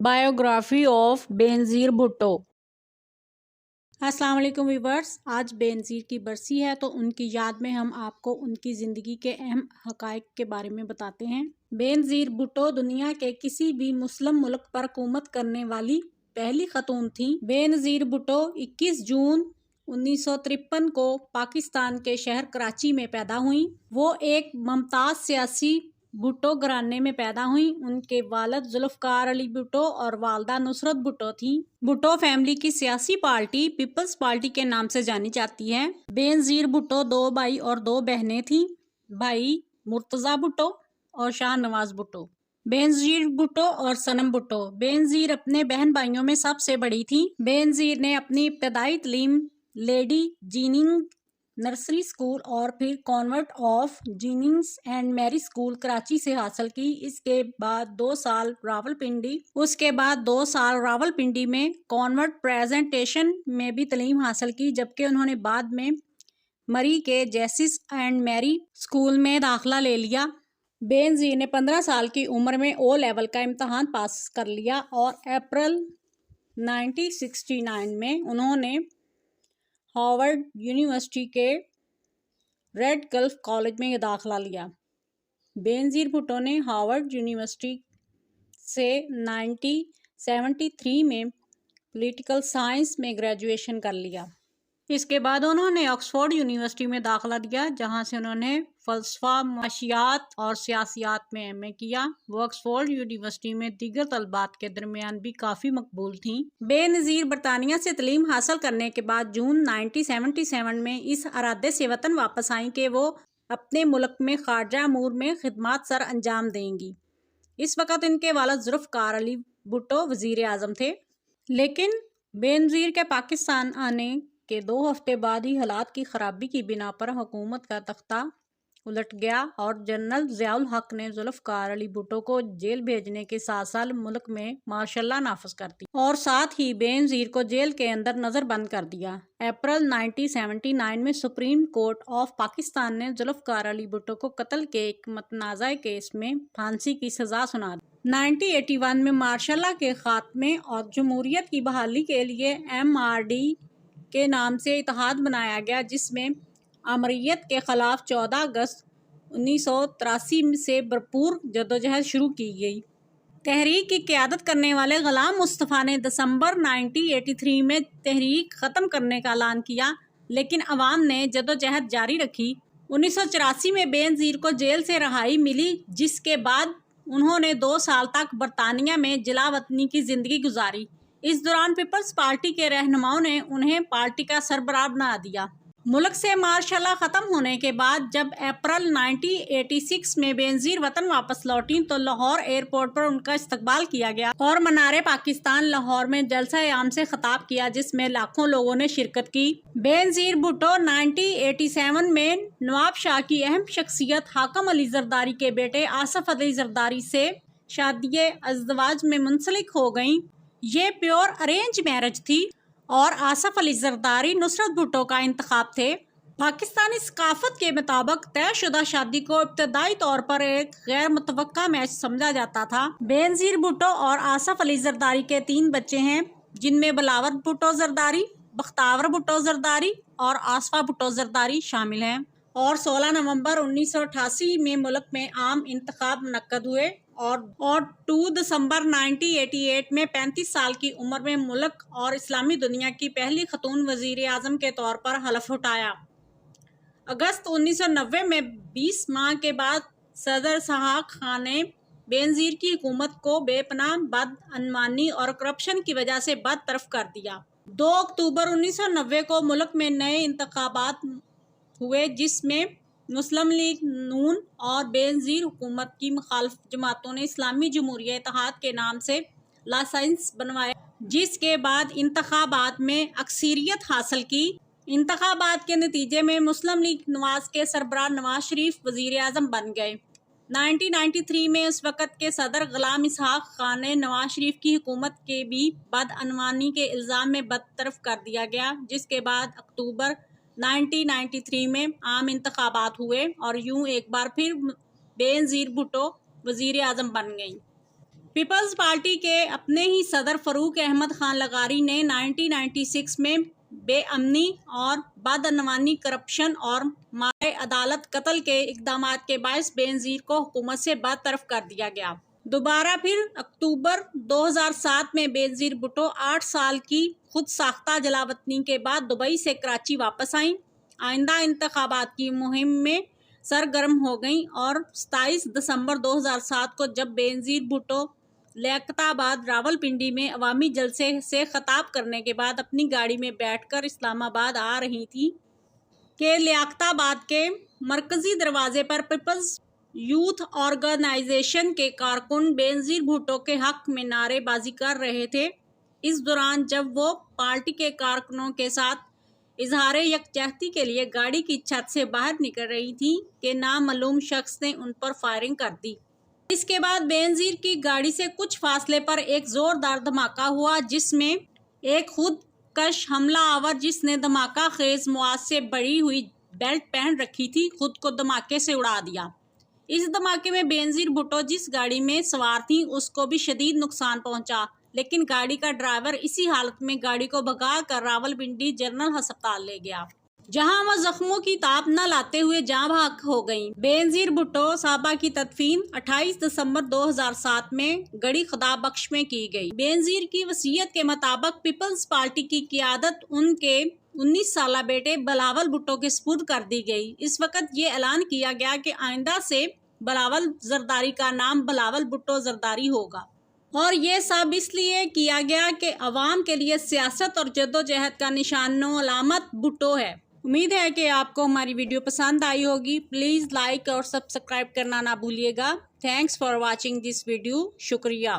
Biography of Benazir Bhutto. अस्सलाम वालेकुम viewers, आज बेनज़ीर की बरसी है तो उनकी याद में हम आपको उनकी ज़िंदगी के अहम हक़ाइक़ के बारे में बताते हैं। बेनज़ीर भुट्टो दुनिया के किसी भी मुस्लिम मुल्क पर हुकूमत करने वाली पहली ख़तून थी। बेनज़ीर भुट्टो 21 जून 1953 को पाकिस्तान के शहर कराची में पैदा हुई। वो एक मुमताज़ सियासी भुट्टो घराने में पैदा हुई। उनके वालिद जुल्फ़कार अली भुट्टो और वालदा नुसरत भुट्टो थी। भुट्टो फैमिली की सियासी पार्टी पीपल्स पार्टी के नाम से जानी जाती है। बेनज़ीर भुट्टो 2 भाई और 2 बहनें थीं। भाई मुर्तज़ा भुट्टो और शाहनवाज भुट्टो। बेनज़ीर भुट्टो और सनम भुट्टो। बेनज़ीर अपने बहन भाइयों में सबसे बड़ी थी। बेनज़ीर ने अपनी इब्तदाई तालीम लेडी जीनिंग नर्सरी स्कूल और फिर convent of Jennings and Mary school Karachi से हासिल की। उसके बाद 2 साल रावलपिंडी में कॉन्वेंट प्रेजेंटेशन में भी तालीम हासिल की, जबकि उन्होंने बाद में मरी के जेसिस एंड मैरी स्कूल में दाखिला ले लिया। बेनज़ीर ने 15 साल की उम्र में ओ लेवल का इम्तहान पास कर लिया और अप्रैल 1969 में उन्होंने हार्वर्ड यूनिवर्सिटी के रेड गल्फ कॉलेज में दाखिला लिया। बेनज़ीर भुट्टो ने हार्वर्ड यूनिवर्सिटी से 1973 में पॉलिटिकल साइंस में ग्रेजुएशन कर लिया। इसके बाद उन्होंने ऑक्सफोर्ड यूनिवर्सिटी में दाखिला दिया, जहां से उन्होंने फ़लसफ़ा, माशियात और सियासियात में एमए किया। वो ऑक्सफोर्ड यूनिवर्सिटी में दीगर तलबात के दरमियान भी काफ़ी मकबूल थीं। बेनज़ीर बरतानिया से तालीम हासिल करने के बाद जून 1977 में इस इरादे से वतन वापस आईं कि वो अपने मुल्क में खारजा अमूर में खिदमात सर अंजाम देंगी। इस वक्त इनके वालिद जुल्फ़कार अली भुट्टो वज़ीर आज़म थे, लेकिन बेनज़ीर के पाकिस्तान आने के 2 हफ्ते बाद ही हालात की ख़राबी की बिना पर हुकूमत का तख्ता उलट गया और जनरल ज़ियाउल हक ने जुल्फ़कार अली भुट्टो को जेल भेजने के साथ मुल्क में मार्शल लॉ नाफिज कर दी और साथ ही बेनज़ीर को जेल के अंदर नज़रबंद कर दिया। अप्रैल 1979 में सुप्रीम कोर्ट ऑफ पाकिस्तान ने जुल्फ़कार अली भुट्टो को कत्ल के एक मतनाज़ा केस में फांसी की सज़ा सुना दी। 1981 में मार्शल लॉ के खात्मे और जमहूरियत की बहाली के लिए MRD के नाम से इत्तेहाद बनाया गया, जिसमें अमरीत के ख़िलाफ़ 14 अगस्त 1983 से भरपूर जदोजहद शुरू की गई। तहरीक की क़यादत करने वाले ग़ुलाम मुस्तफ़ा ने दिसंबर 1983 में तहरीक ख़त्म करने का ऐलान किया, लेकिन अवाम ने जदोजहद जारी रखी। 1984 में बेनज़ीर को जेल से रहाई मिली, जिसके बाद उन्होंने 2 साल तक बरतानिया में जिला वतनी की ज़िंदगी गुजारी। इस दौरान पीपल्स पार्टी के रहनुमाओं ने उन्हें पार्टी का सरबराह बना दिया। मुल्क से मार्शल लॉ ख़त्म होने के बाद जब अप्रैल 1986 में बेनज़ीर वतन वापस लौटी तो लाहौर एयरपोर्ट पर उनका इस्तकबाल किया गया और मनारे पाकिस्तान लाहौर में जलसा आम से खिताब किया, जिसमें लाखों लोगों ने शिरकत की। बेनज़ीर भुट्टो 1987 में नवाब शाह की अहम शख्सियत हाकम अली ज़रदारी के बेटे आसिफ अली ज़रदारी से शादी अज़दवाज में मुंसलिक हो गईं। ये प्योर अरेंज मैरिज थी और आसिफ अली ज़रदारी नुसरत भुट्टो का इंतखाब थे। पाकिस्तानी सकाफत के मुताबिक तयशुदा शादी को इब्तदाई तौर पर एक गैर मुतवक्का मैच समझा जाता था। बेनज़ीर भुट्टो और आसिफ अली ज़रदारी के 3 बच्चे हैं, जिनमें बिलावल भुट्टो ज़रदारी, बख्तावर भुट्टो ज़रदारी और आसफा भुट्टो ज़रदारी शामिल हैं। और 16 नवंबर 1988 में मुल्क में आम इंतखाब मुनक्कद हुए और 2 दिसंबर 1988 में 35 साल की उम्र में मुल्क और इस्लामी दुनिया की पहली खतून वज़ीर आज़म के तौर पर हलफ उठाया। अगस्त 1990 में 20 माह के बाद सदर इसहाक खान ने बेनज़ीर की हुकूमत को बेपनाह बदअनवानी और करप्शन की वजह से बदतरफ कर दिया। 2 अक्टूबर 1990 को मुल्क में नए इंतखाबात हुए, जिसमें मुस्लिम लीग नून और बेनज़ीर हुकूमत की मुखालिफ जमातों ने इस्लामी जमहूरिया इत्तेहाद के नाम से लाइसेंस बनवाया, जिसके बाद इंतखाबात में अक्सरियत हासिल की। इंतखाबात के नतीजे में मुस्लिम लीग नवाज के सरबराह नवाज शरीफ वज़ीर आज़म बन गए। 1993 में उस वक़्त के सदर ग़ुलाम इसहाक खान ने नवाज शरीफ की हुकूमत के भी बदअनवानी के इल्ज़ाम में बदतरफ कर दिया गया, जिसके बाद अक्टूबर 1993 में आम इंतखाबात हुए और यूं एक बार फिर बेनज़ीर भुट्टो वज़ीर आज़म बन गईं। پیپلز پارٹی کے اپنے ہی صدر فاروق احمد خان لغاری نے 1996 میں بے امنی اور بدعنوانی، کرپشن اور مائع عدالت قتل کے اقدامات کے باعث بینظیر کو حکومت سے برطرف کر دیا گیا۔ دوبارہ پھر اکتوبر 2007 میں بینظیر بھٹو 8 سال کی خود ساختہ جلاوطنی کے بعد دبئی سے کراچی واپس آئیں، آئندہ انتخابات کی مہم میں سرگرم ہو گئیں اور 27 دسمبر 2007 کو جب بینظیر بھٹو لیاقت آباد راولپنڈی میں عوامی جلسے سے خطاب کرنے کے بعد اپنی گاڑی میں بیٹھ کر اسلام آباد آ رہی تھی کہ لیاقت آباد کے مرکزی دروازے پر پیپلز یوتھ آرگنائزیشن کے کارکن بینظیر بھٹو کے حق میں نعرے بازی کر رہے تھے۔ اس دوران جب وہ پارٹی کے کارکنوں کے ساتھ اظہار یکجہتی کے لیے گاڑی کی چھت سے باہر نکل رہی تھیں کہ نامعلوم شخص نے ان پر فائرنگ کر دی۔ اس کے بعد بینظیر کی گاڑی سے کچھ فاصلے پر ایک زوردار دھماکہ ہوا جس میں ایک خود کش حملہ آور جس نے دھماکہ خیز مواد سے بڑی ہوئی بیلٹ پہن رکھی تھی خود کو دھماکے سے اڑا دیا۔ اس دھماکے میں بینظیر بھٹو جس گاڑی میں سوار تھیں اس کو بھی شدید نقصان پہنچا، لیکن گاڑی کا ڈرائیور اسی حالت میں گاڑی کو بھگا کر راولپنڈی جنرل ہسپتال لے گیا، جہاں وہ زخموں کی تاب نہ لاتے ہوئے جاں بحق ہو گئیں۔ بینظیر بھٹو صاحبہ کی تدفین 28 دسمبر 2007 میں گڑی خدا بخش میں کی گئی۔ بینظیر کی وصیت کے مطابق پیپلز پارٹی کی قیادت ان کے 19 سالہ بیٹے بلاول بھٹو کے سپرد کر دی گئی۔ اس وقت یہ اعلان کیا گیا کہ آئندہ سے بلاول زرداری کا نام بلاول بھٹو زرداری ہوگا، اور یہ سب اس لیے کیا گیا کہ عوام کے لیے سیاست اور جدوجہد کا نشان و علامت بھٹو ہے۔ امید ہے کہ آپ کو ہماری ویڈیو پسند آئی ہوگی۔ پلیز لائک اور سبسکرائب کرنا نہ بھولیے گا۔ Thanks for watching this video. شکریہ۔